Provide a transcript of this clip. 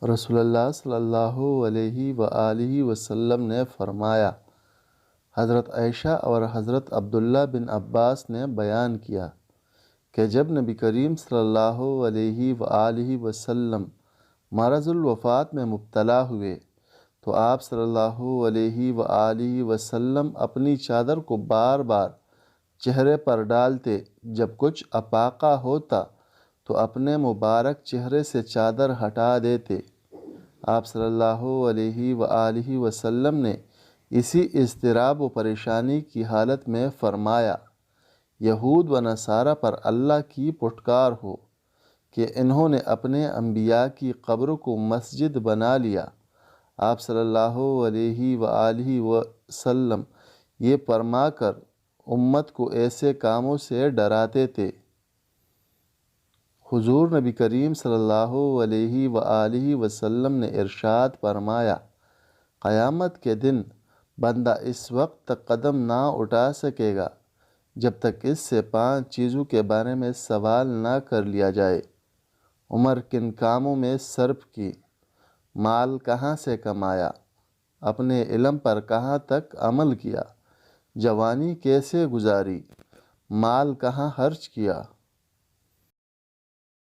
رسول اللہ صلی اللہ علیہ وآلہ وسلم نے فرمایا، حضرت عائشہ اور حضرت عبداللہ بن عباس نے بیان کیا کہ جب نبی کریم صلی اللہ علیہ وآلہ وسلم مرض الوفات میں مبتلا ہوئے تو آپ صلی اللہ علیہ وآلہ وسلم اپنی چادر کو بار بار چہرے پر ڈالتے، جب کچھ افاقہ ہوتا تو اپنے مبارک چہرے سے چادر ہٹا دیتے۔ آپ صلی اللہ علیہ وآلہ وسلم نے اسی اضطراب و پریشانی کی حالت میں فرمایا، یہود و نصارہ پر اللہ کی پھٹکار ہو کہ انہوں نے اپنے انبیاء کی قبر کو مسجد بنا لیا۔ آپ صلی اللہ علیہ وآلہ وسلم یہ فرما کر امت کو ایسے کاموں سے ڈراتے تھے۔ حضور نبی کریم صلی اللہ علیہ وآلہ وسلم نے ارشاد فرمایا، قیامت کے دن بندہ اس وقت تک قدم نہ اٹھا سکے گا جب تک اس سے 5 چیزوں کے بارے میں سوال نہ کر لیا جائے۔ عمر کن کاموں میں صرف کی، مال کہاں سے کمایا، اپنے علم پر کہاں تک عمل کیا، جوانی کیسے گزاری، مال کہاں خرچ کیا۔